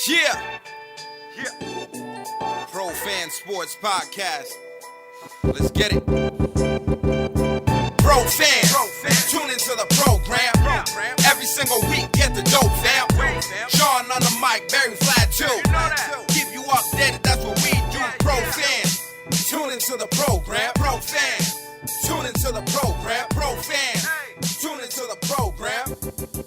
Yeah. Pro Fan Sports Podcast. Let's get it. Pro fans, tune into the program. Every single week, get the dope, fam. Sean on the mic, very flat too. Keep you updated, that's what we do. Pro fans, tune into the program. Pro fans, tune into the program. Pro fans, tune into the program.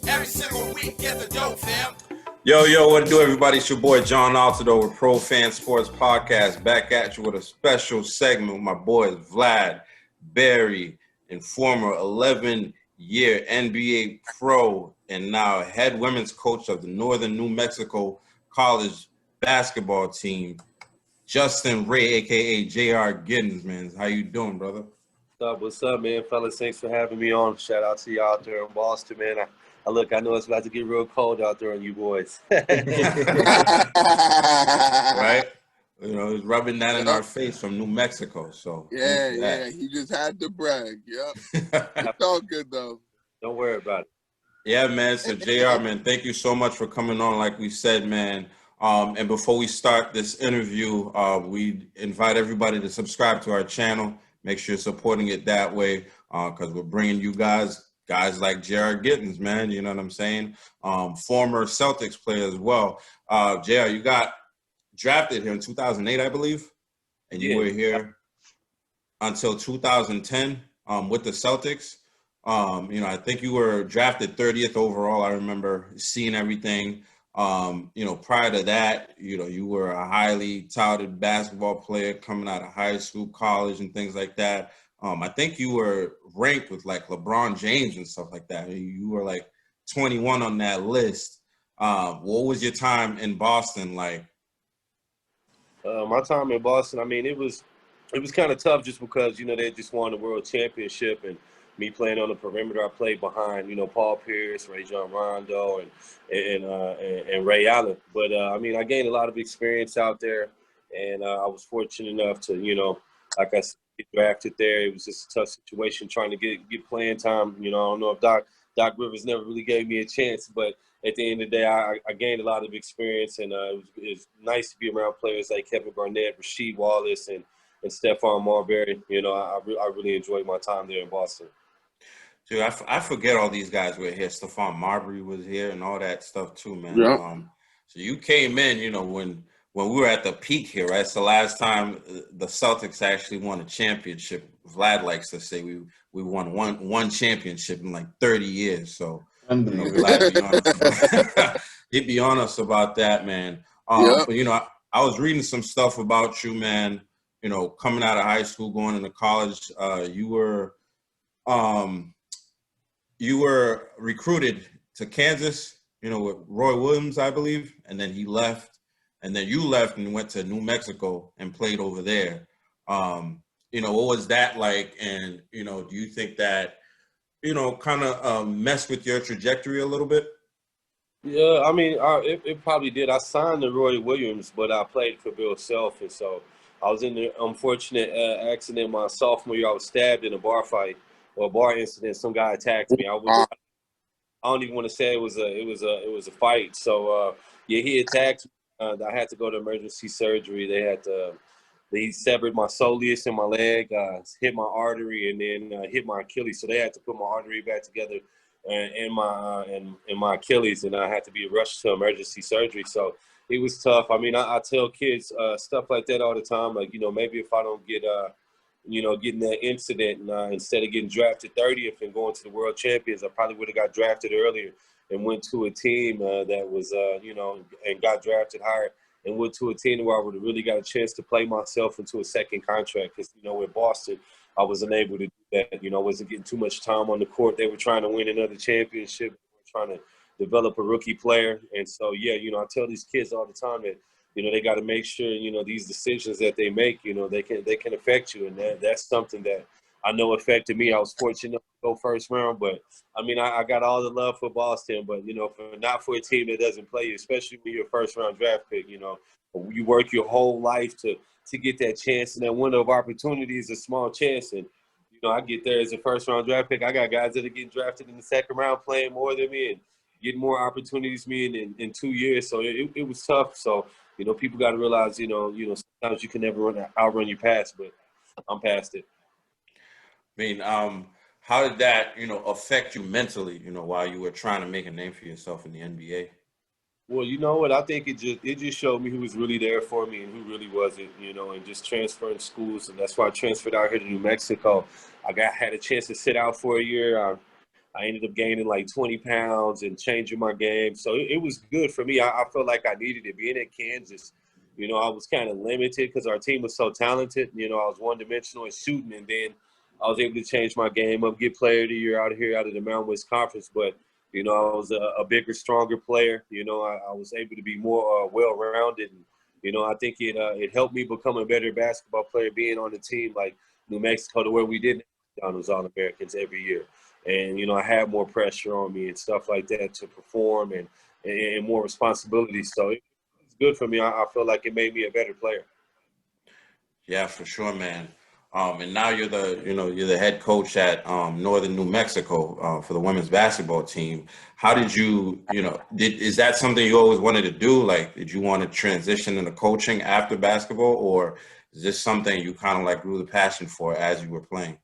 Every single week, get the dope, fam. Yo, what to do, everybody? It's your boy, John Altidor with Pro Fan Sports Podcast. Back at you with a special segment with my boys, Vlad, Barry, and former 11-year NBA pro and now head women's coach of the Northern New Mexico College basketball team, Justin Ray, a.k.a. JR Giddens, man. How you doing, brother? What's up, man? Fellas, thanks for having me on. Shout out to you out there in Boston, man. I know it's about to get real cold out there on you boys. Right? You know, he's rubbing that in our face from New Mexico. So yeah. He just had to brag. Yep. It's all good though. Don't worry about it. Yeah, man. So JR, man, thank you so much for coming on. Like we said, man. And before we start this interview, we invite everybody to subscribe to our channel. Make sure you're supporting it that way, because we're bringing you guys like JR Giddens, man. You know what I'm saying? Former Celtics player as well. JR, you got drafted here in 2008, I believe, and you were here until 2010 with the Celtics. I think you were drafted 30th overall. I remember seeing everything. Prior to that, you were a highly touted basketball player coming out of high school, college, and things like that. I think you were ranked with like LeBron James and stuff like that. You were like 21 on that list. What was your time in Boston like? My time in Boston, I mean, it was kind of tough just because, they just won the world championship, and me playing on the perimeter, I played behind, Paul Pierce, Rajon Rondo, and Ray Allen. But, I gained a lot of experience out there, and I was fortunate enough to, like I said, get drafted there. It was just a tough situation trying to get playing time. I don't know if Doc Rivers never really gave me a chance, but at the end of the day, I gained a lot of experience, and it was nice to be around players like Kevin Garnett, Rasheed Wallace, and Stephon Marbury. I really enjoyed my time there in Boston. Dude, I forget all these guys were here. Stephon Marbury was here and all that stuff too, man. Yeah. So you came in, when we were at the peak here, right? So last time the Celtics actually won a championship. Vlad likes to say we won one championship in like 30 years. So Vlad he'd be honest about that, man. But I was reading some stuff about you, man. Coming out of high school, going into college, you were recruited to Kansas, with Roy Williams, I believe, and then he left. And then you left and went to New Mexico and played over there. What was that like? And, do you think that, kind of messed with your trajectory a little bit? Yeah, it probably did. I signed to Roy Williams, but I played for Bill Self. And so I was in the unfortunate accident my sophomore year. I was stabbed in a bar fight or a bar incident. Some guy attacked me. I don't even want to say it was a fight. So, he attacked me. I had to go to emergency surgery. They severed my soleus in my leg, hit my artery, and then hit my Achilles. So they had to put my artery back together and my Achilles, and I had to be rushed to emergency surgery. So it was tough. I tell kids stuff like that all the time. Like, maybe if I don't get getting that incident, and instead of getting drafted 30th and going to the World Champions, I probably would have got drafted earlier and went to a team that was, and got drafted higher, and went to a team where I would have really got a chance to play myself into a second contract. Because, with Boston, I wasn't able to do that. I wasn't getting too much time on the court. They were trying to win another championship. They were trying to develop a rookie player. And so, I tell these kids all the time that, they got to make sure, these decisions that they make, they can affect you. And that's something that I know affected me. I was fortunate to go first round, but I got all the love for Boston, but not for a team that doesn't play you, especially when you're a first round draft pick. You work your whole life to get that chance, and that window of opportunity is a small chance. And I get there as a first round draft pick. I got guys that are getting drafted in the second round playing more than me, and getting more opportunities than me in 2 years. So it was tough. So, people got to realize, sometimes you can never outrun your past, but I'm past it. I mean, how did that, affect you mentally, while you were trying to make a name for yourself in the NBA? Well, you know what? I think it just showed me who was really there for me and who really wasn't, and just transferring schools. And that's why I transferred out here to New Mexico. Had a chance to sit out for a year. I ended up gaining like 20 pounds and changing my game. So it was good for me. I felt like I needed it. Being at Kansas, I was kind of limited because our team was so talented. I was one-dimensional in shooting, and then I was able to change my game up, get player of the year out of the Mountain West Conference. But I was a bigger, stronger player. I was able to be more well-rounded. And, I think it helped me become a better basketball player being on the team like New Mexico, to where we didn't have those All-Americans every year. And, I had more pressure on me and stuff like that to perform and more responsibilities. So it's good for me. I feel like it made me a better player. Yeah, for sure, man. And now you're the head coach at Northern New Mexico for the women's basketball team. How did you, is that something you always wanted to do? Like, did you want to transition into coaching after basketball, or is this something you kind of like grew the passion for as you were playing?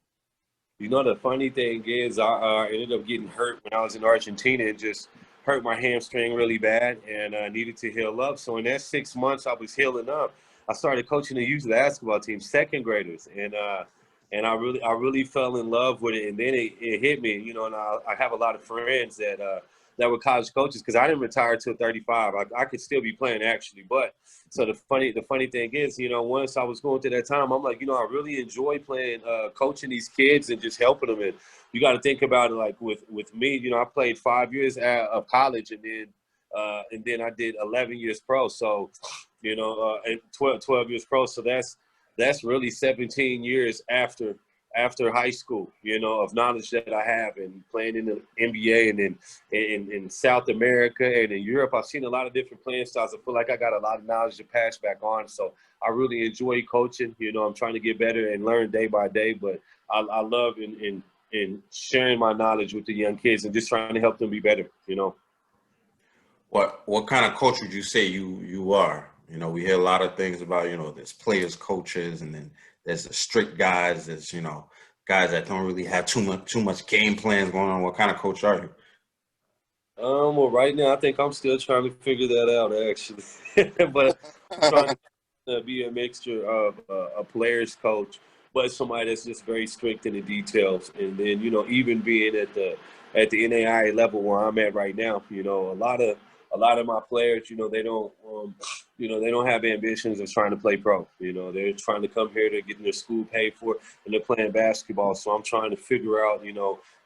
The funny thing is I ended up getting hurt when I was in Argentina and just hurt my hamstring really bad and needed to heal up. So in that 6 months I was healing up, I started coaching the youth basketball team, second graders. And I really fell in love with it. And then it hit me, and I have a lot of friends that were college coaches, because I didn't retire till 35. I could still be playing, actually. But so the funny thing is, once I was going through that time, I'm like, I really enjoy playing, coaching these kids and just helping them. And you got to think about it, like with me, I played 5 years of college, and then I did 11 years pro. So, and 12 years pro. So that's really 17 years after high school, of knowledge that I have, and playing in the NBA and in South America and in Europe. I've seen a lot of different playing styles. I feel like I got a lot of knowledge to pass back on. So I really enjoy coaching. I'm trying to get better and learn day by day, but I love in sharing my knowledge with the young kids and just trying to help them be better, What kind of coach would you say you are? We hear a lot of things about, there's players, coaches, and then there's the strict guys. There's, guys that don't really have too much game plans going on. What kind of coach are you? Well, right now I think I'm still trying to figure that out, actually. But I'm trying to be a mixture of a player's coach, but somebody that's just very strict in the details. And then, even being at the NAIA level where I'm at right now, a lot of my players, they don't, they don't have ambitions of trying to play pro. They're trying to come here to get their school paid for, and they're playing basketball. So I'm trying to figure out,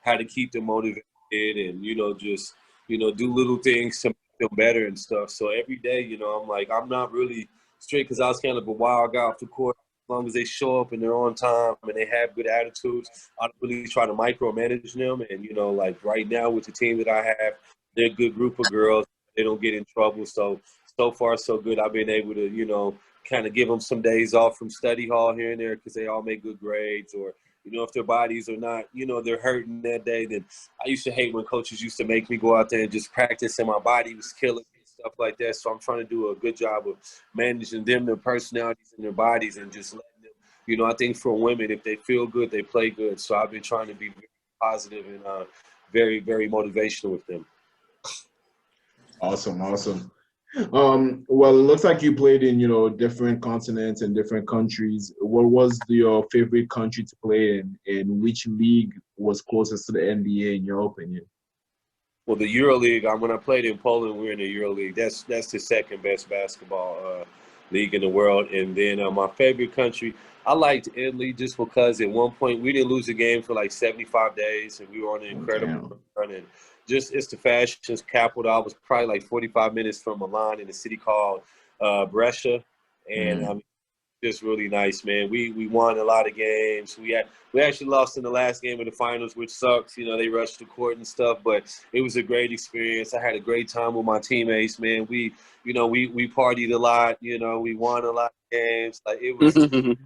how to keep them motivated and, just, do little things to make them better and stuff. So every day, I'm like, I'm not really strict, because I was kind of a wild guy off the court. As long as they show up and they're on time and they have good attitudes, I don't really try to micromanage them. And, like right now with the team that I have, they're a good group of girls. They don't get in trouble. So far, so good. I've been able to, kind of give them some days off from study hall here and there, because they all make good grades. Or, if their bodies are not, they're hurting that day, then I used to hate when coaches used to make me go out there and just practice and my body was killing me and stuff like that. So I'm trying to do a good job of managing them, their personalities and their bodies, and just letting them, I think for women, if they feel good, they play good. So I've been trying to be very positive and very, very motivational with them. Awesome. Well, it looks like you played in, different continents and different countries. What was your favorite country to play in, and which league was closest to the NBA in your opinion? Well, the EuroLeague, when I played in Poland, we were in the EuroLeague. That's the second best basketball league in the world. And then my favorite country, I liked Italy, just because at one point we didn't lose a game for like 75 days, and we were on an incredible run. And just, it's the fashion capital. I was probably like 45 minutes from Milan in a city called Brescia. And just really nice, man. We won a lot of games. We actually lost in the last game of the finals, which sucks. They rushed the court and stuff, but it was a great experience. I had a great time with my teammates, man. We partied a lot. We won a lot of games. Like, it was a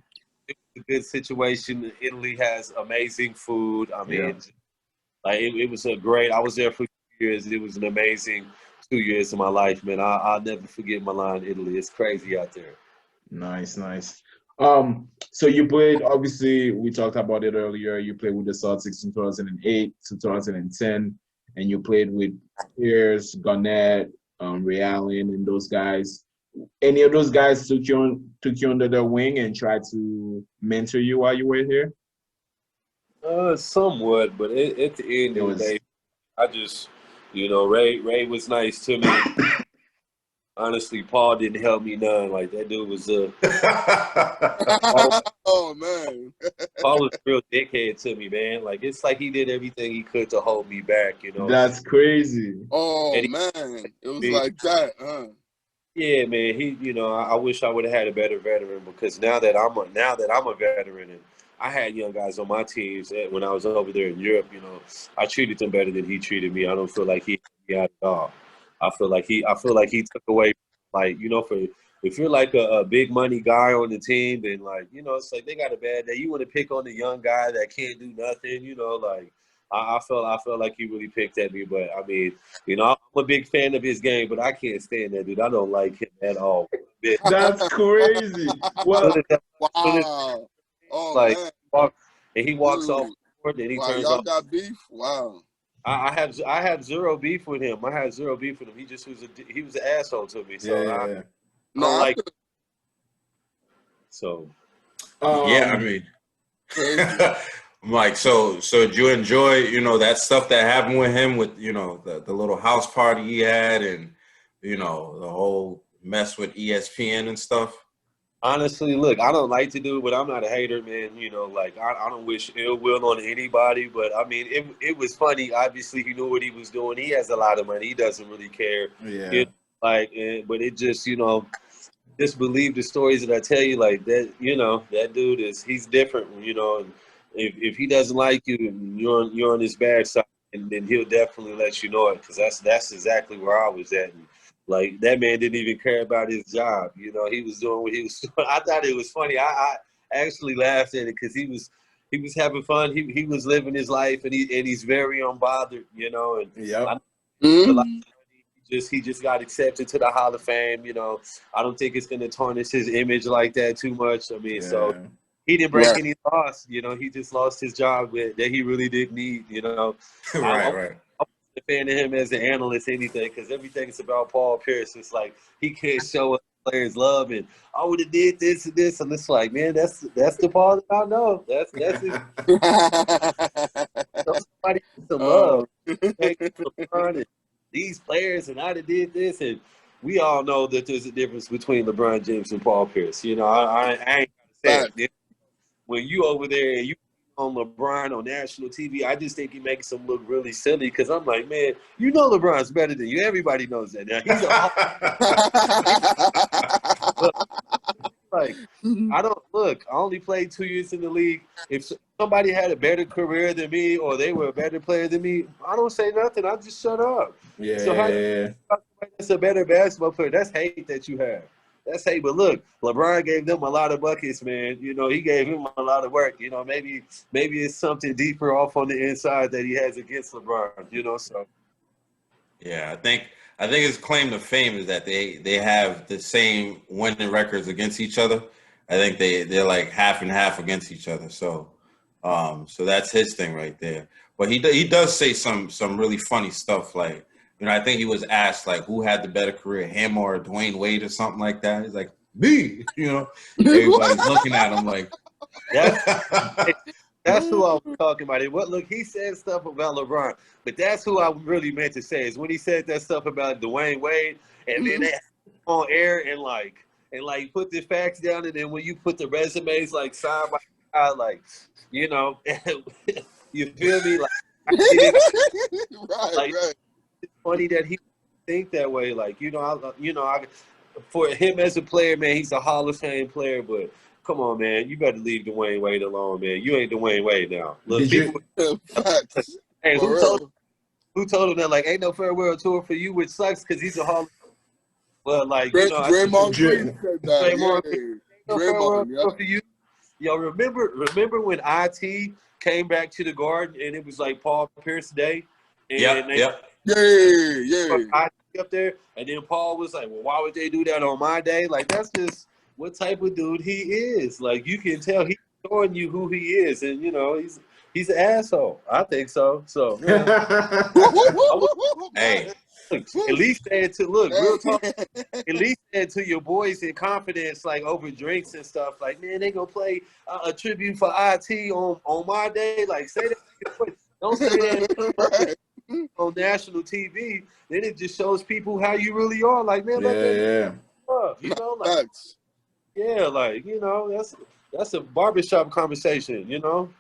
good situation. Italy has amazing food. I mean, like it was a great. I was there for years. It was an amazing 2 years of my life, man. I'll never forget Milan, Italy. It's crazy out there. Nice, nice. So you played, obviously, we talked about it earlier. You played with the Celtics in 2008, 2010, and you played with Pierce, Garnett, Ray Allen, and those guys. Any of those guys took you under their wing and tried to mentor you while you were here? Somewhat, but at the end of the day, I just, Ray was nice to me. Honestly, Paul didn't help me none. Like, that dude was Oh man, Paul was a real dickhead to me, man. Like, it's like he did everything he could to hold me back, That's crazy. oh man, it was like that, huh? Yeah, man. I wish I would have had a better veteran, because now that I'm a veteran and I had young guys on my teams when I was over there in Europe, I treated them better than he treated me. I don't feel like he helped me out at all. I feel like he took away, like, if you're like a big money guy on the team, then, like, it's like they got a bad day. You want to pick on the young guy that can't do nothing, like. I felt like he really picked at me, but I mean, I'm a big fan of his game, but I can't stand that dude. I don't like him at all. That's crazy. Well, Wow. Oh like, man. and he walks Dude. off the court, and he turns Y'all off. got beef? Wow. I have zero beef with him. I have zero beef with him. He just was an asshole to me. So yeah. I don't No, like. So. Yeah, I mean. Mike, so did you enjoy, that stuff that happened with him with, the little house party he had and, the whole mess with ESPN and stuff? Honestly, look, I don't like to do it, but I'm not a hater, man. Like, I don't wish ill will on anybody, but I mean, it was funny. Obviously, he knew what he was doing. He has a lot of money. He doesn't really care. Yeah. But it just, just believe the stories that I tell you, like that, that dude he's different, and if he doesn't like you and you're on his bad side, and then he'll definitely let you know it, because that's exactly where I was at. And, like, that man didn't even care about his job. He was doing what he was doing. I thought it was funny. I actually laughed at it because he was having fun. He was living his life, and he's very unbothered, and Yep. he just got accepted to the Hall of Fame. I don't think it's going to tarnish his image like that too much. I mean, so he didn't break any laws. He just lost his job that he really didn't need. Right. I'm a fan of him as an analyst, anything, because everything is about Paul Pierce. It's like he can't show us players love, and I would have did this and this, and it's like, man, that's the Paul that I know. That's his. Somebody to love. These players, and I did this, and we all know that there's a difference between LeBron James and Paul Pierce. I ain't gonna say it. When you over there and you on LeBron on national TV, I just think he makes him look really silly, because I'm like, man, LeBron's better than you. Everybody knows that now. He's like, I only played 2 years in the league. If somebody had a better career than me or they were a better player than me, I don't say nothing. I just shut up. Yeah. So that's a better basketball player. That's hate that you have. That's hate. But look, LeBron gave them a lot of buckets, man. He gave him a lot of work. Maybe it's something deeper off on the inside that he has against LeBron. So. Yeah, I think his claim to fame is that they have the same winning records against each other. I think they're like half and half against each other. So that's his thing right there. But he does say some really funny stuff, like, I think he was asked, like, who had the better career, him or Dwayne Wade or something like that. He's like, me, Everybody's looking at him like. That's who I was talking about. Look, he said stuff about LeBron, but that's who I really meant to say, is when he said that stuff about Dwayne Wade, and then they on air and put the facts down, and then when you put the resumes like side by side, like, you feel me? Like, right. It's funny that he think that way. Like, for him as a player, man, he's a Hall of Fame player, but come on, man, you better leave Dwayne Wade alone, man. You ain't Dwayne Wade now. Look, hey, who told him that? Like, ain't no farewell tour for you, which sucks because he's a Hall of Fame. Well, like, Draymond Green said that. Draymond, no farewell tour for you. Yo, remember when IT came back to the Garden and it was like Paul Pierce Day? And Yeah. Up there, and then Paul was like, "Well, why would they do that on my day?" Like, that's just what type of dude he is. Like, you can tell he's showing you who he is, and you know he's an asshole. I think so. So, man, Hey, at least say it to real talk. At least say it to your boys in confidence, like over drinks and stuff. Like, man, they gonna play a tribute for IT on my day. Like, say that. Don't say that. Right. On national TV, then it just shows people how you really are. Like, man, let them up, you know, like, Facts. yeah, like, you know, that's a barbershop conversation, you know.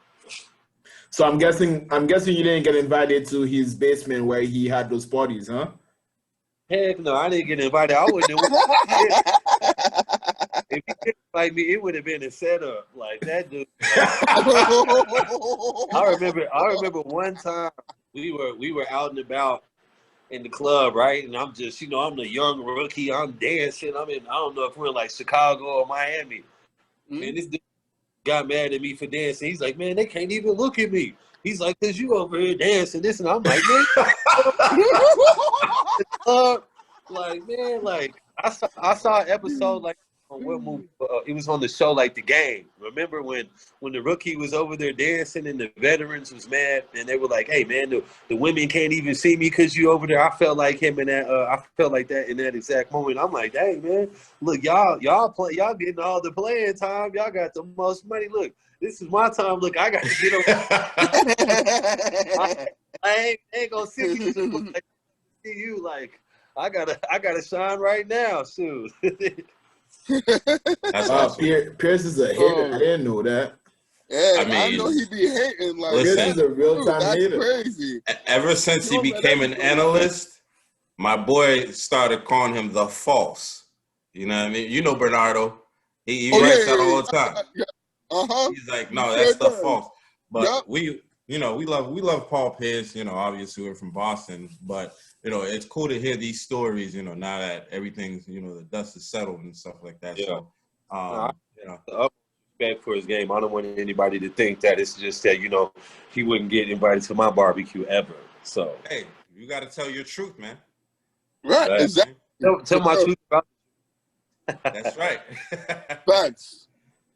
So I'm guessing you didn't get invited to his basement where he had those parties, huh? Heck no, I didn't get invited. I wouldn't have. If he didn't invite me, it would have been a setup. Like that dude. I remember one time we were out and about in the club, right? And I'm just, you know, I'm the young rookie. I'm dancing. I don't know if we're in like Chicago or Miami. Man, this dude got mad at me for dancing. He's like, man, they can't even look at me. He's like, cause you over here dancing this, and I'm like, man, like, man, like I saw an episode like on what movie? It was on the show like The Game. Remember when the rookie was over there dancing and the veterans was mad and they were like, hey man, the women can't even see me because you over there. I felt like him in that. I felt like that in that exact moment. I'm like, dang man, look y'all getting all the playing time. Y'all got the most money. Look, this is my time. Look, I got to get over. I ain't gonna see you. See you like I gotta shine right now. Shoot. That's awesome. Pierce is a hater. I didn't know that. Yeah, I mean, know he be hating. Like, listen, Pierce is a real-time that's hater. crazy. Ever since he became an analyst, my boy started calling him the false. You know what I mean? You know Bernardo. He writes that all the time. He's like, no, that's the false. But we love Paul Pierce. You know, obviously we're from Boston, but you know, it's cool to hear these stories. You know, now that everything's, you know, the dust is settled and stuff like that. Yeah. So, you know, respect for his game. I don't want anybody to think that it's just that, you know, he wouldn't get invited to my barbecue ever. So hey, you got to tell your truth, man. Right, exactly. Tell my truth about. That's right. Facts.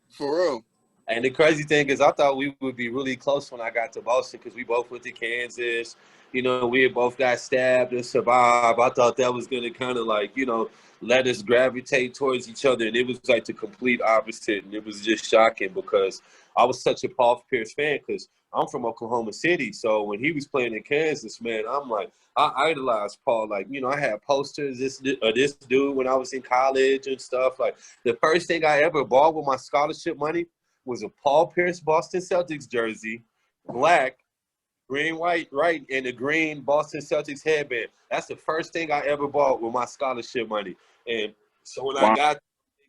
For real. And the crazy thing is, I thought we would be really close when I got to Boston because we both went to Kansas. You know, we had both got stabbed and survived. I thought that was going to kind of like, you know, let us gravitate towards each other. And it was like the complete opposite. And it was just shocking because I was such a Paul Pierce fan because I'm from Oklahoma City. So when he was playing in Kansas, man, I'm like, I idolized Paul. Like, you know, I had posters of this dude when I was in college and stuff. Like, the first thing I ever bought with my scholarship money was a Paul Pierce Boston Celtics jersey, black, green, white, right, and a green Boston Celtics headband. That's the first thing I ever bought with my scholarship money. And so when I got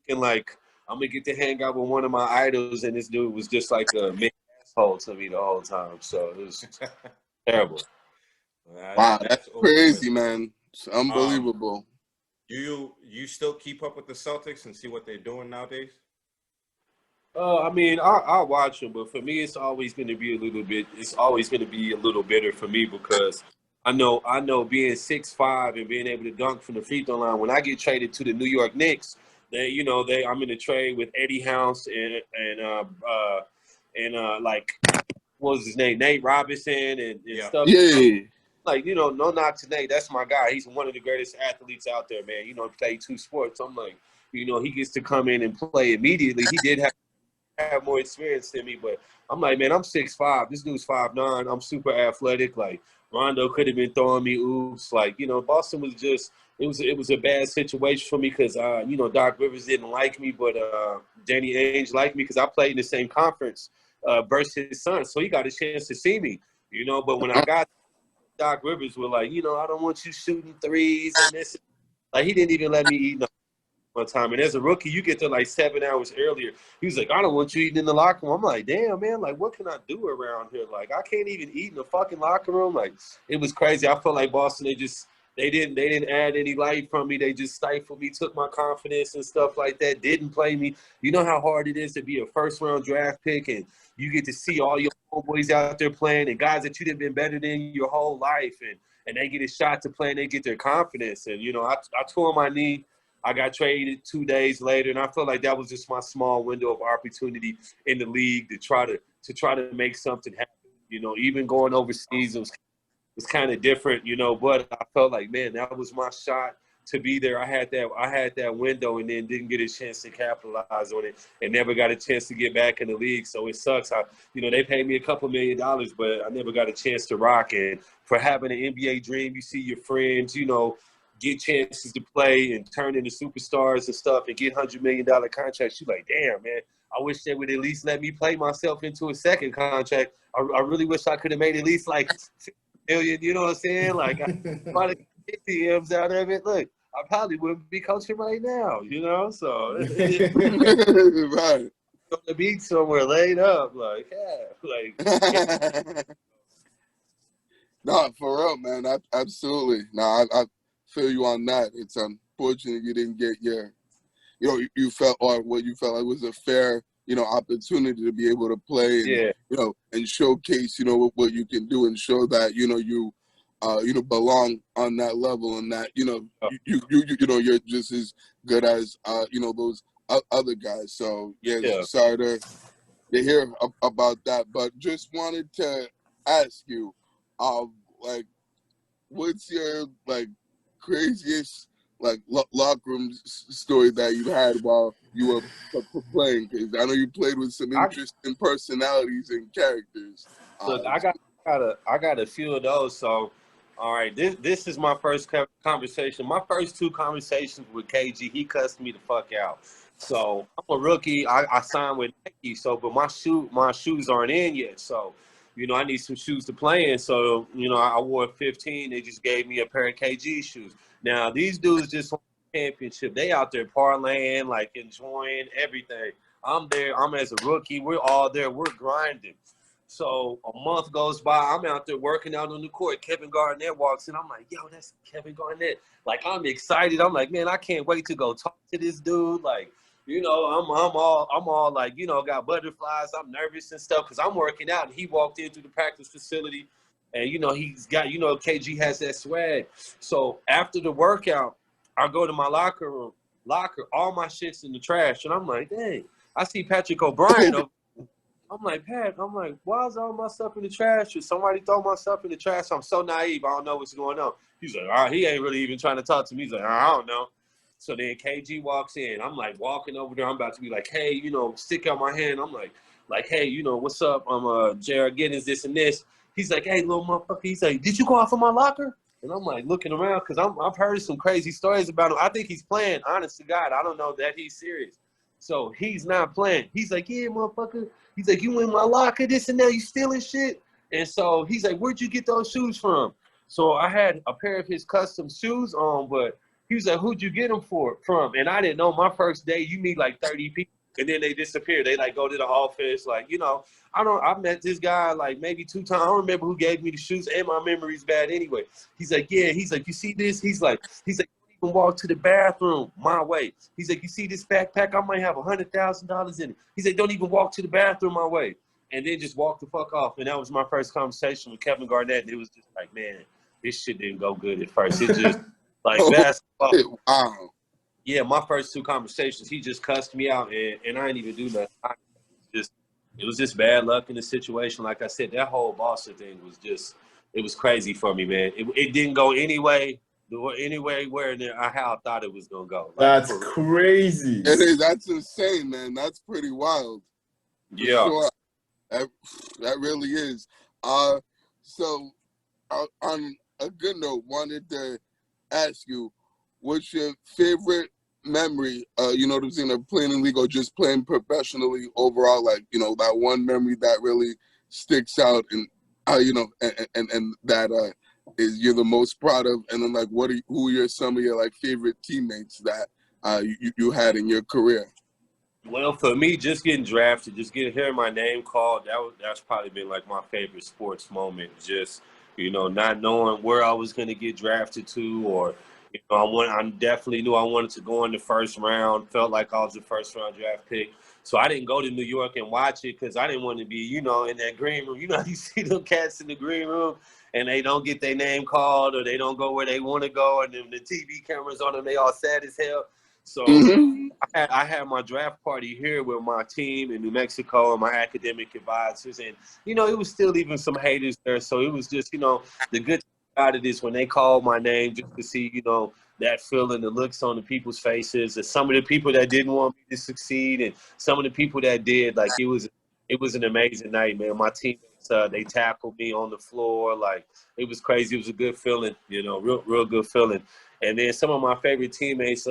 thinking, like, I'm going to get to hang out with one of my idols, and this dude was just like a big asshole to me the whole time. So it was terrible. Wow, that's crazy, man. It's unbelievable. You still keep up with the Celtics and see what they're doing nowadays? I mean, I watch them, but for me, it's always going to be a little bit. It's always going to be a little bitter for me because I know being 6'5" and being able to dunk from the free throw line. When I get traded to the New York Knicks, I'm in a trade with Eddie House and like what was his name, Nate Robinson and stuff. Yeah. Like, you know, no knock to Nate. That's my guy. He's one of the greatest athletes out there, man. You know, played 2 sports. I'm like, you know, he gets to come in and play immediately. He did have more experience than me, but I'm like, man, I'm 6'5". This dude's 5'9". I'm super athletic. Like, Rondo could have been throwing me oops. Like, you know, Boston was just it was a bad situation for me because you know, Doc Rivers didn't like me, but Danny Ainge liked me because I played in the same conference versus his son, so he got a chance to see me. You know, but when I got Doc Rivers were like, you know, I don't want you shooting threes and this. Like, he didn't even let me eat one time. And as a rookie, you get there like 7 hours earlier. He was like, I don't want you eating in the locker room. I'm like, damn, man, like, what can I do around here? Like, I can't even eat in the fucking locker room. Like, it was crazy. I felt like Boston, they didn't add any life from me. They just stifled me, took my confidence and stuff like that, didn't play me. You know how hard it is to be a first-round draft pick and you get to see all your homeboys out there playing and guys that you've been better than your whole life. and they get a shot to play and they get their confidence. And, you know, I tore my knee. I got traded 2 days later, and I felt like that was just my small window of opportunity in the league to try to make something happen. You know, even going overseas was kind of different, you know, but I felt like, man, that was my shot to be there. I had that window and then didn't get a chance to capitalize on it and never got a chance to get back in the league. So it sucks. You know, they paid me a couple $1 million, but I never got a chance to rock. And for having an NBA dream, you see your friends, you know, get chances to play and turn into superstars and stuff and get $100 million contracts. You're like, damn, man, I wish they would at least let me play myself into a second contract. I really wish I could have made at least like $50 million, you know what I'm saying? Like, I probably get the M's out of it. Look, I probably wouldn't be coaching right now, you know? So, Right. on the beach somewhere laid up, like, yeah, like. No, for real, man. Absolutely. No, I feel you on that. It's unfortunate you didn't get your, you know, you felt, or what you felt like was a fair, you know, opportunity to be able to play and, Yeah. you know, and showcase, you know, what you can do and show that, you know, you know, belong on that level and that, you know, you know, you're just as good as, you know, those other guys. So, yeah. Sorry to hear about that, but just wanted to ask you, like, what's your, like, craziest, like, locker room story that you had while you were playing? Because I know you played with some interesting personalities and characters. Look, I got a few of those. So, all right, this is my first conversation. My first 2 conversations with KG, he cussed me the fuck out. So I'm a rookie. I signed with Nike. So, but my shoes aren't in yet. So, you know, I need some shoes to play in. So, you know, I wore 15. They just gave me a pair of KG shoes. Now, these dudes just won the championship. They out there parlaying, like enjoying everything. I'm there. I'm as a rookie. We're all there. We're grinding. So a month goes by. I'm out there working out on the court. Kevin Garnett walks in. I'm like, yo, that's Kevin Garnett. Like, I'm excited. I'm like, man, I can't wait to go talk to this dude. Like, you know, I'm all like, you know, got butterflies. I'm nervous and stuff because I'm working out. And he walked into the practice facility, and you know, he's got, you know, KG has that swag. So after the workout, I go to my locker, all my shit's in the trash, and I'm like, dang, I see Patrick O'Brien over. I'm like, Pat, why is all my stuff in the trash? Did somebody throw my stuff in the trash? I'm so naive. I don't know what's going on. He's like, he ain't really even trying to talk to me. He's like, I don't know. So then KG walks in. I'm like walking over there. I'm about to be like, hey, you know, stick out my hand. I'm like, hey, you know, what's up? I'm JR Giddens, this and this. He's like, hey, little motherfucker. He's like, did you go off of my locker? And I'm like looking around because I've heard some crazy stories about him. I think he's playing, honest to God. I don't know that he's serious. So he's not playing. He's like, yeah, motherfucker. He's like, you in my locker, this and that, you stealing shit? And so he's like, where'd you get those shoes from? So I had a pair of his custom shoes on, but he was like, who'd you get them from? And I didn't know. My first day, you meet like 30 people, and then they disappear. They like go to the office, like, you know, I met this guy like maybe 2 times. I don't remember who gave me the shoes, and my memory's bad anyway. He's like, yeah. He's like, you see this? He's like, walk to the bathroom my way. He's like, you see this backpack? I might have $100,000 in it. He's like, don't even walk to the bathroom my way. And then just walk the fuck off. And that was my first conversation with Kevin Garnett. And it was just like, man, this shit didn't go good at first. It just like basketball. Wow. Yeah, my first 2 conversations, he just cussed me out, and I didn't even do nothing. It was just bad luck in the situation. Like I said, that whole Boston thing was just, it was crazy for me, man. It didn't go anyway where how I thought it was gonna go. Like, that's crazy. It is. That's insane, man. That's pretty wild. Yeah, sure. That really is. So on a good note, wanted to ask you, what's your favorite memory? You know what I'm saying, of playing in league or just playing professionally overall? Like, you know, that one memory that really sticks out, and you know, and that is you're the most proud of, and then like who are some of your like favorite teammates that you had in your career? Well, for me, just getting drafted, just hearing my name called, that's probably been like my favorite sports moment. Just, you know, not knowing where I was going to get drafted to, or, you know, I definitely knew I wanted to go in the first round. Felt like I was the first round draft pick. So I didn't go to New York and watch it because I didn't want to be, you know, in that green room. You know how you see them cats in the green room, and they don't get their name called, or they don't go where they want to go, and then the TV cameras on them, they all sad as hell. So I had my draft party here with my team in New Mexico and my academic advisors, and it was still even some haters there. So it was just the good thing about it is when they called my name, just to see that feeling, the looks on the people's faces, and some of the people that didn't want me to succeed, and some of the people that did. Like it was an amazing night, man. My teammates they tackled me on the floor, like it was crazy. It was a good feeling, real good feeling. And then some of my favorite teammates,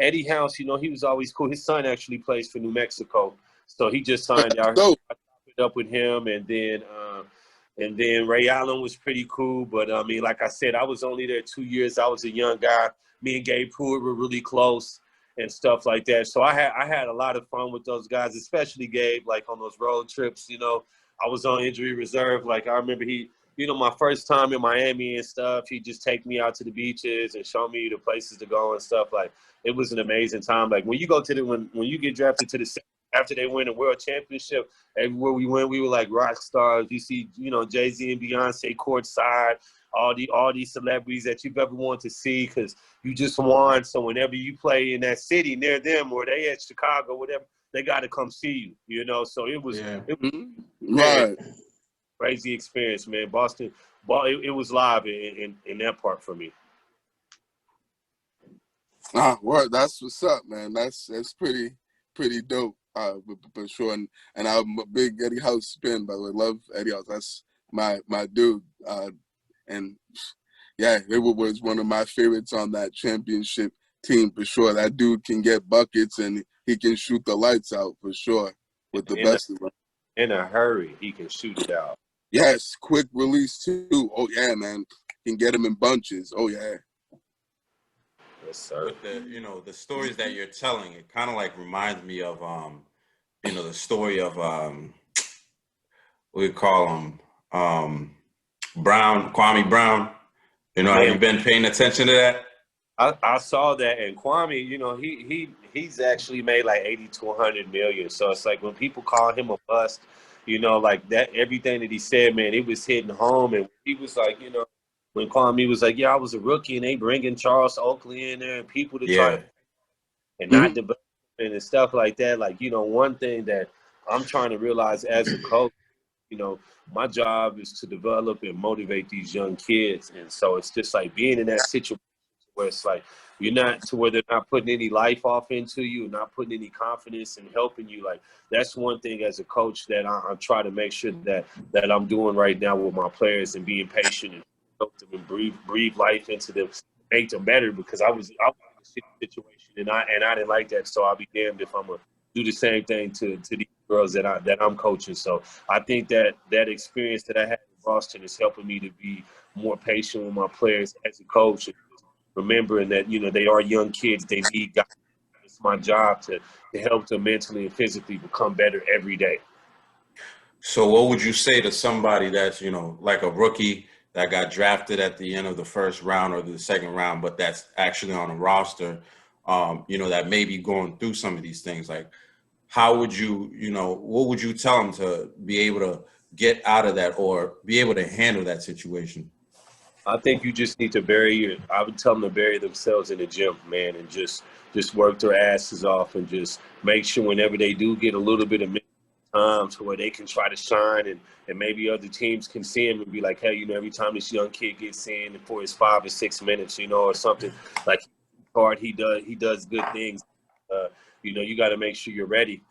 Eddie House, he was always cool. His son actually plays for New Mexico, so he just signed out. I it up with him, and then Ray Allen was pretty cool. But I mean, like I said, I was only there 2 years. I was a young guy. Me and Gabe Pruitt were really close and stuff like that. So I had a lot of fun with those guys, especially Gabe. Like on those road trips, I was on injury reserve. Like I remember my first time in Miami and stuff, he'd just take me out to the beaches and show me the places to go and stuff. Like, it was an amazing time. Like, when you go to when you get drafted to the after they win a world championship, everywhere we went, we were like rock stars. You see, Jay-Z and Beyonce courtside, all these celebrities that you've ever wanted to see because you just won. So whenever you play in that city near them or they at Chicago, whatever, they got to come see you, So it was, right. Crazy experience, man. Boston, it was live in that part for me. Word, that's what's up, man. That's pretty dope, for sure. And I'm a big Eddie House fan, by the way. Love Eddie House. That's my dude. And yeah, it was one of my favorites on that championship team for sure. That dude can get buckets and he can shoot the lights out for sure with the best of them. In a hurry, he can shoot it out. Yes, quick release too. Oh yeah, man, can get him in bunches. Oh yeah. Yes, sir. With the stories that you're telling, it kind of like reminds me of the story of we call him Kwame Brown. Have you been paying attention to that? I saw that, and Kwame, he's actually made like 80 to 100 million. So it's like when people call him a bust, like that, everything that he said, man, it was hitting home. And he was like, when Kwame was like, yeah, I was a rookie, and they bringing Charles Oakley in there and people to try and not develop and stuff like that. Like, one thing that I'm trying to realize as a coach, my job is to develop and motivate these young kids. And so it's just like being in that situation where it's like you're not to where they're not putting any life off into you, not putting any confidence and helping you. Like that's one thing as a coach that I try to make sure that I'm doing right now with my players and being patient and help them and breathe life into them, make them better. Because I was in a situation and I didn't like that. So I'll be damned if I'm gonna do the same thing to these girls that I'm coaching. So I think that experience that I had in Boston is helping me to be more patient with my players as a coach. Remembering that, they are young kids, they need guidance. It's my job to help them mentally and physically become better every day. So what would you say to somebody that's, like a rookie that got drafted at the end of the first round or the second round, but that's actually on a roster, that may be going through some of these things? Like, how would you, what would you tell them to be able to get out of that or be able to handle that situation? I think you just need to I would tell them to bury themselves in the gym, man, and just work their asses off and just make sure whenever they do get a little bit of time to where they can try to shine and maybe other teams can see him and be like, hey, every time this young kid gets in for his 5 or 6 minutes, or something like hard, he does good things. You got to make sure you're ready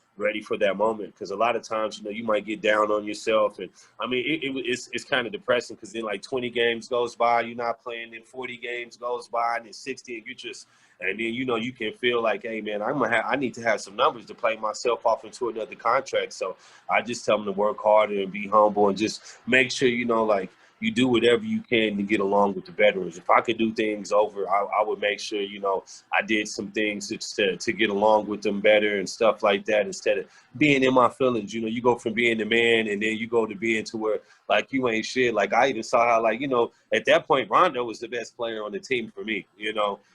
for that moment, because a lot of times you might get down on yourself, and I mean it's kind of depressing because then like 20 games goes by, you're not playing, then 40 games goes by, and then 60, and then you can feel like, hey man, I need to have some numbers to play myself off into another contract. So I just tell them to work harder and be humble and just make sure like you do whatever you can to get along with the veterans. If I could do things over, I would make sure, I did some things to get along with them better and stuff like that, instead of being in my feelings. You go from being the man and then you go to being to where, like, you ain't shit. Like, I even saw how, like, at that point, Rondo was the best player on the team for me,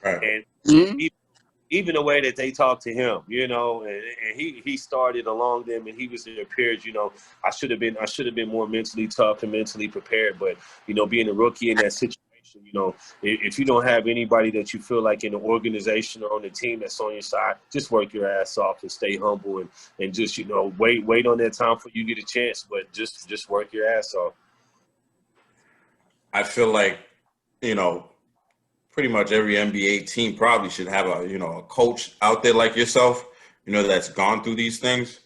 Right. And even the way that they talk to him, you know, and he started along them, and he was their peers. You know, I should have been more mentally tough and mentally prepared. But you know, being a rookie in that situation, you know, if you don't have anybody that you feel like in the organization or on the team that's on your side, just work your ass off and stay humble and just, you know, wait on that time for you to get a chance, but just work your ass off. I feel like, you know, pretty much every NBA team probably should have a coach out there like yourself, you know, that's gone through these things,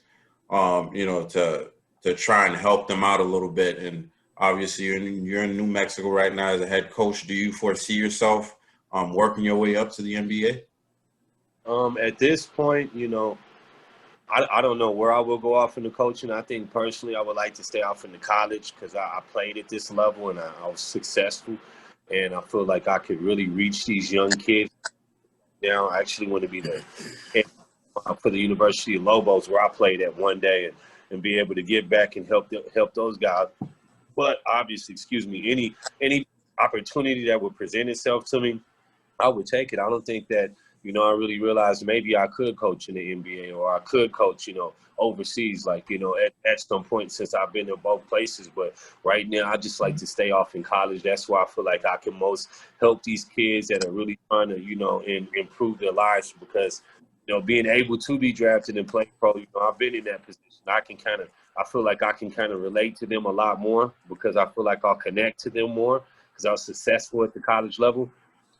you know, to try and help them out a little bit. And obviously you're in New Mexico right now as a head coach. Do you foresee yourself working your way up to the NBA? At this point, you know, I don't know where I will go off in the coaching. I think personally I would like to stay off in the college because I played at this level and I was successful. And I feel like I could really reach these young kids. Now I actually want to be the head for the University of Lobos where I played at one day and be able to give back and help those guys. But obviously, any opportunity that would present itself to me, I would take it. I don't think that, you know, I really realized maybe I could coach in the NBA or I could coach, you know, overseas, like, you know, at some point since I've been in both places. But right now, I just like to stay off in college. That's where I feel like I can most help these kids that are really trying to, you know, improve their lives because, you know, being able to be drafted and play pro, you know, I've been in that position. I feel like I can kind of relate to them a lot more because I feel like I'll connect to them more because I was successful at the college level.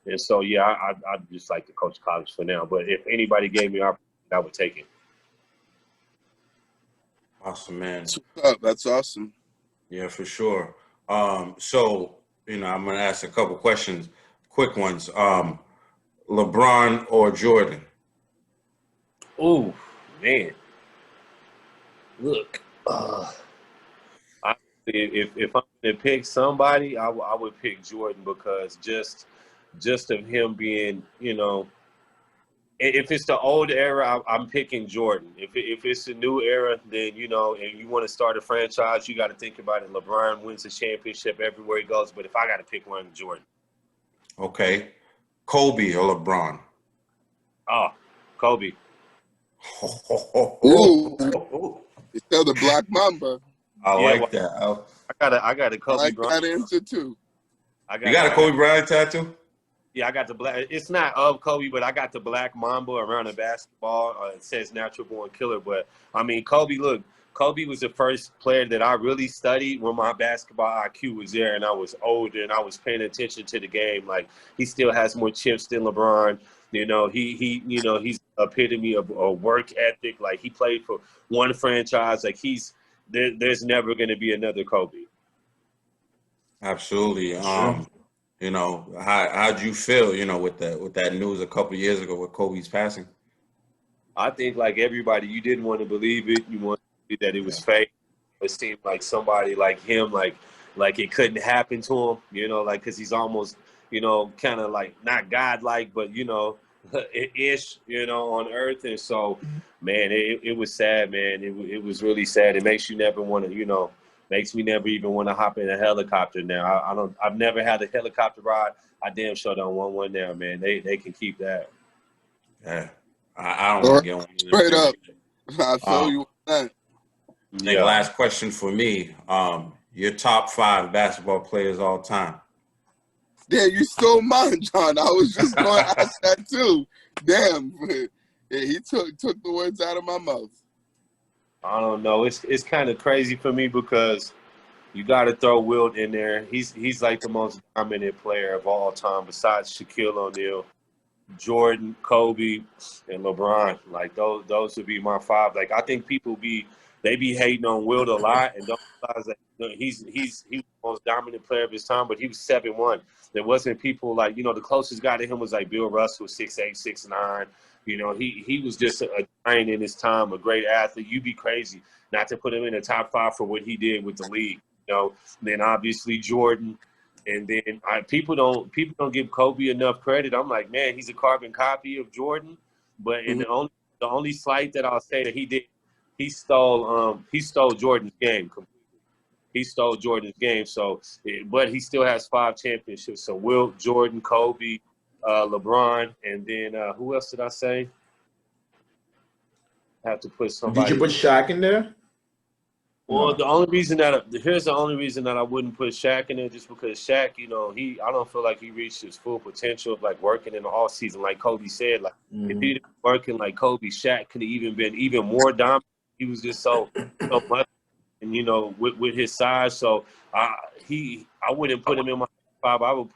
And so, yeah, I'd just like to coach college for now. But if anybody gave me an opportunity, I would take it. Awesome, man. That's awesome. Yeah, for sure. So, you know, I'm going to ask a couple questions, quick ones. LeBron or Jordan? Oh, man. Look, if I'm going to pick somebody, I would pick Jordan because just of him being, you know, if it's the old era, I'm picking Jordan. If it's the new era, then, you know, and you want to start a franchise, you got to think about it. LeBron wins a championship everywhere he goes. But if I got to pick one, Jordan. Okay. Kobe or LeBron? Oh, Kobe. Ooh, you tell the Black Mamba. I like that. I got a Kobe I like Bryant. that answer too. You got a Kobe Bryant tattoo? Yeah, I got the black. It's not of Kobe, but I got the black mamba around the basketball. It says "Natural Born Killer." But I mean, Kobe. Look, Kobe was the first player that I really studied when my basketball IQ was there, and I was older, and I was paying attention to the game. Like he still has more chips than LeBron. You know, you know, he's epitome of a work ethic. Like he played for one franchise. Like there's never going to be another Kobe. Absolutely. You know, how'd you feel, you know, with that news a couple of years ago with Kobe's passing? I think like everybody, you didn't want to believe it. You wanted to believe that it was fake. It seemed like somebody like him, like it couldn't happen to him, you know, like because he's almost, you know, kind of like not godlike, but you know, ish, you know, on earth. And so, man, it was sad, man. It was really sad. It makes you never want to, you know. Makes me never even want to hop in a helicopter now. I've never had a helicopter ride. I damn sure don't want one now, man. They can keep that. Yeah, I don't want to get one. Straight up, I feel you on that. And last question for me: your top 5 basketball players all time. Damn, you stole mine, John. I was just going to ask that too. Damn, yeah, he took the words out of my mouth. I don't know. It's kind of crazy for me because you got to throw Wilt in there. He's like the most dominant player of all time besides Shaquille O'Neal, Jordan, Kobe, and LeBron. Like those would be my 5. Like I think people be hating on Wilt a lot and don't realize that, you know, he's the most dominant player of his time, but he was 7'1". There wasn't people like, you know, the closest guy to him was like Bill Russell, 6'8", 6'9". You know, he was just a giant in his time, a great athlete. You'd be crazy not to put him in the top 5 for what he did with the league. You know, and then obviously Jordan, and then people don't give Kobe enough credit. I'm like, man, he's a carbon copy of Jordan, but in the only slight that I'll say that he did, he stole Jordan's game completely. He stole Jordan's game. So, but he still has 5 championships. So Wilt, Jordan, Kobe, LeBron, and then who else did I say? Have to put somebody. Did you put Shaq in there? Well, No. the only reason that here's the only reason that I wouldn't put Shaq in there, just because Shaq, I don't feel like he reached his full potential of like working in the off season, like Kobe said. Like if he didn't working like Kobe, Shaq could have even been even more dominant. He was just so much, and with his size, so I wouldn't put him in my 5. I would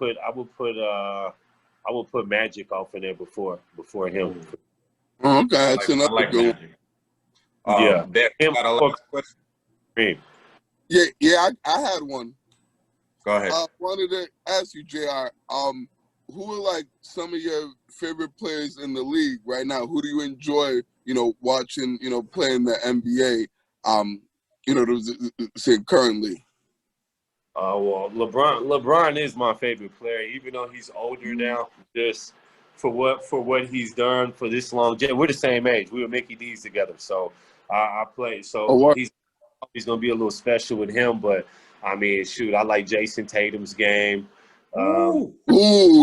put Magic off in there before him. Okay, I that's like another good one. Yeah, Bear, him got a or last question? Kareem. Yeah, I had one. Go ahead. Wanted to ask you, JR, who are like some of your favorite players in the league right now? Who do you enjoy, watching, playing the NBA, say currently? Well, LeBron is my favorite player, even though he's older now. Just for what he's done for this long. We're the same age. We were Mickey D's together, so I played. So what? he's gonna be a little special with him. But I mean, shoot, I like Jason Tatum's game. Ooh,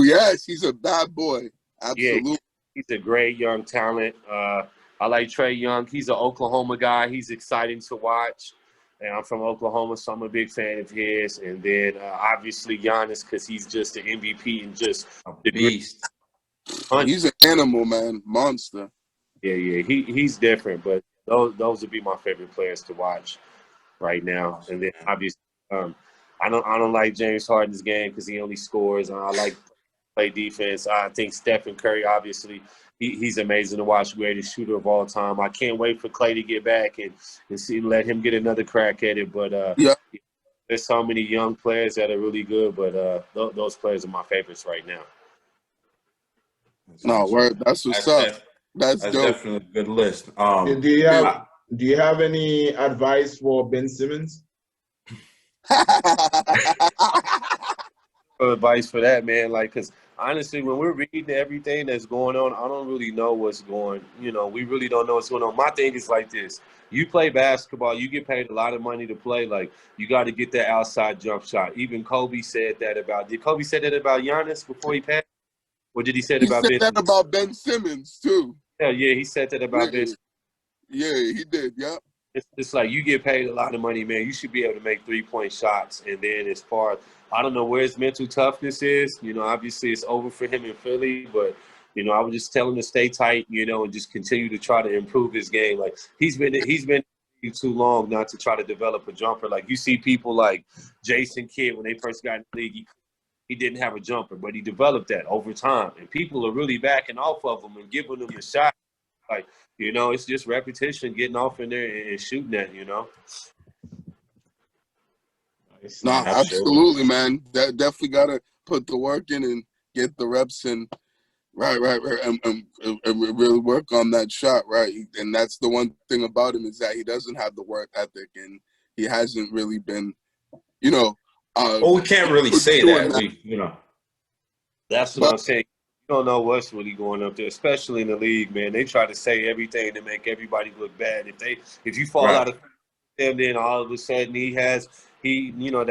yes, he's a bad boy. Absolutely. Yeah, he's a great young talent. I like Trae Young. He's an Oklahoma guy. He's exciting to watch. And I'm from Oklahoma, so I'm a big fan of his. And then obviously Giannis, because he's just the MVP and just the Beast. He's an animal, man, monster. Yeah, he's different. But those would be my favorite players to watch right now. And then obviously, I don't like James Harden's game because he only scores. I like play defense. I think Stephen Curry, obviously, he's amazing to watch, greatest shooter of all time. I can't wait for Clay to get back and let him get another crack at it. But there's so many young players that are really good, but those players are my favorites right now. No, word. That's what's up. That's dope. Definitely a good list. Do you have any advice for Ben Simmons? Advice for that, man, because honestly, when we're reading everything that's going on, I don't really know what's going. We really don't know what's going on. My thing is like this: you play basketball, you get paid a lot of money to play. Like you got to get that outside jump shot. Even Kobe said that about. Did Kobe say that about Giannis before he passed, or did he say that about Ben? He said that about Ben Simmons too. Yeah, he said that about Ben. Yeah, he did. Yeah. It's like you get paid a lot of money, man. You should be able to make 3-point shots. And then as far as I don't know where his mental toughness is. Obviously it's over for him in Philly, but I would just tell him to stay tight, and just continue to try to improve his game. Like he's been too long not to try to develop a jumper. Like you see people like Jason Kidd when they first got in the league, he didn't have a jumper, but he developed that over time. And people are really backing off of him and giving him a shot. Like, it's just repetition, getting off in there and shooting that, No, absolutely, man. That definitely got to put the work in and get the reps in. Right, and really work on that shot, right? And that's the one thing about him is that he doesn't have the work ethic, and he hasn't really been, well, we can't really say that. That's what I'm saying. You don't know what's really going up there, especially in the league, man. They try to say everything to make everybody look bad. If you fall out of them, then all of a sudden they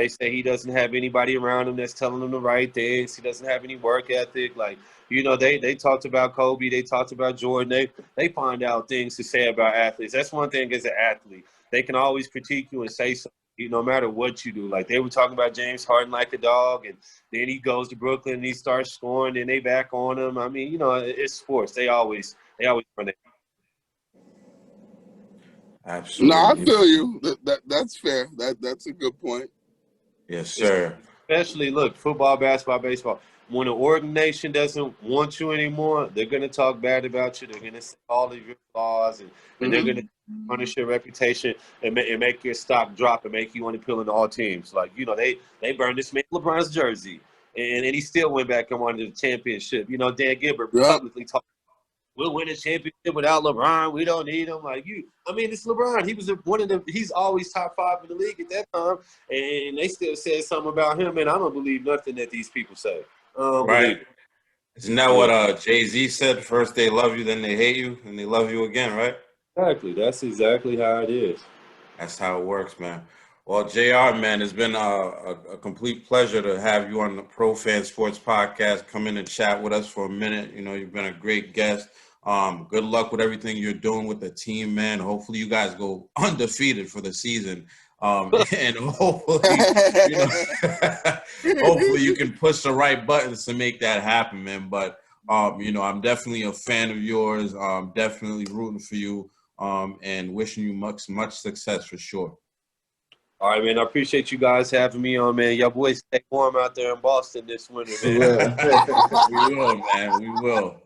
say he doesn't have anybody around him that's telling him the right things. He doesn't have any work ethic. Like, they talked about Kobe. They talked about Jordan. They find out things to say about athletes. That's one thing as an athlete. They can always critique you and say something, no matter what you do. Like they were talking about James Harden like a dog, and then he goes to Brooklyn and he starts scoring, and they back on him. I mean, it's sports. They always run it. Absolutely. No, I feel you. That's fair. That's a good point. Yes, sir. Especially, look, football, basketball, baseball. When an organization doesn't want you anymore, they're going to talk bad about you. They're going to say all of your flaws, and they're going to punish your reputation and make your stock drop and make you unappealing to all teams. Like, they burned this man LeBron's jersey, and he still went back and won the championship. Dan Gilbert publicly talked. We'll win a championship without LeBron. We don't need him. It's LeBron. He was he's always top 5 in the league at that time. And they still said something about him, and I don't believe nothing that these people say. Right. Isn't that what Jay-Z said? First they love you, then they hate you, and they love you again, right? Exactly. That's exactly how it is. That's how it works, man. Well, JR, man, it's been a complete pleasure to have you on the Pro Fan Sports Podcast. Come in and chat with us for a minute. You know, you've been a great guest. Good luck with everything you're doing with the team, man. Hopefully you guys go undefeated for the season. And hopefully, you know, hopefully you can push the right buttons to make that happen, man. But, you know, I'm definitely a fan of yours. I'm definitely rooting for you and wishing you much success for sure. All right, man. I appreciate you guys having me on, man. Y'all boys stay warm out there in Boston this winter, man. We will, man. We will.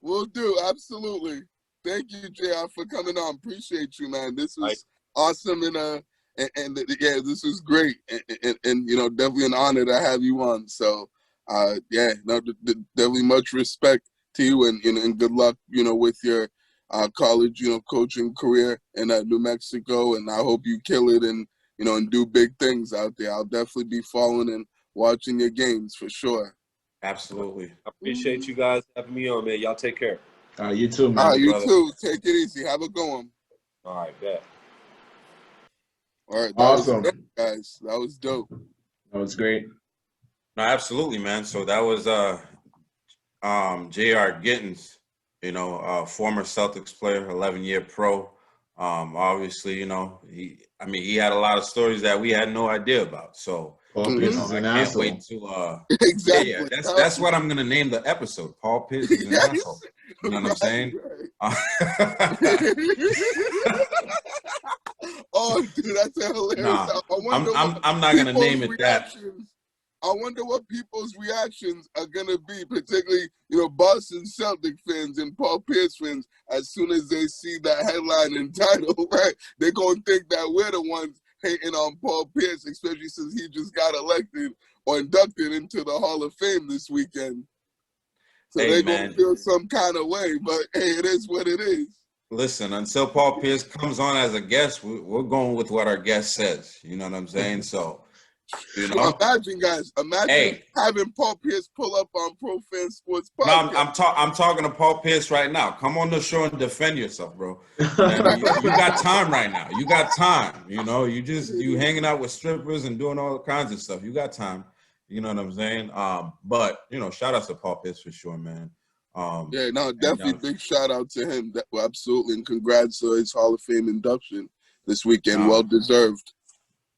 We'll do, absolutely. Thank you, JR, for coming on. Appreciate you, man. This was awesome, and yeah, this was great, and you know, definitely an honor to have you on. So, yeah, no, definitely much respect to you, and good luck, you know, with your college, you know, coaching career in New Mexico, and I hope you kill it and, you know, and do big things out there. I'll definitely be following and watching your games for sure. Absolutely. I appreciate you guys having me on, man. Y'all take care. You too, man. You too. Take it easy. Have a good one. All right, bet. All right. Awesome. Was dope, guys. That was dope. That was great. No, absolutely, man. So that was JR Giddens, you know, former Celtics player, 11-year pro. Obviously, you know, he had a lot of stories that we had no idea about. So, Paul Pierce is an asshole. Wait to exactly. Yeah, that's what I'm gonna name the episode. Paul Pierce is an asshole. You know what I'm saying? Right. Oh, dude, that's hilarious. Nah, I'm not gonna name it that. I wonder what people's reactions are gonna be, particularly, you know, Boston Celtic fans and Paul Pierce fans, as soon as they see that headline and title, right? They're gonna think that we're the ones hating on Paul Pierce, especially since he just got elected or inducted into the Hall of Fame this weekend. So they're gonna feel some kind of way, but hey, it is what it is. Listen, until Paul Pierce comes on as a guest, we're going with what our guest says. You know what I'm saying? So, you know, imagine, guys. Imagine having Paul Pierce pull up on Pro Fan Sports Podcast. No, I'm talking to Paul Pierce right now. Come on the show and defend yourself, bro. Man, you got time right now. You got time. You know, you hanging out with strippers and doing all kinds of stuff. You got time. You know what I'm saying? But you know, shout out to Paul Pierce for sure, man. Yeah, no, definitely big shout out to him. Absolutely, and congrats to his Hall of Fame induction this weekend. Well deserved.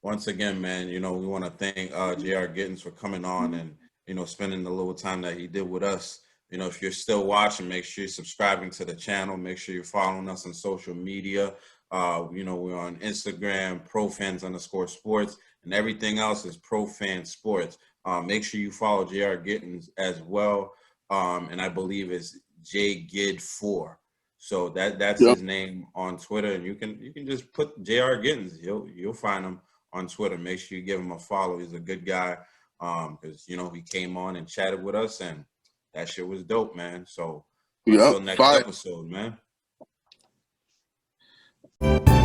Once again, man, you know, we want to thank JR Giddens for coming on and, you know, spending the little time that he did with us. You know, if you're still watching, make sure you're subscribing to the channel. Make sure you're following us on social media. You know, we're on Instagram, profans_sports, and everything else is Profan Sports. Make sure you follow JR Giddens as well. And I believe it's JGid4. So that's his name on Twitter, and you can just put JR Giddens. You'll find him on Twitter. Make sure you give him a follow. He's a good guy. Because you know, he came on and chatted with us, and that shit was dope, man. So until next episode, man.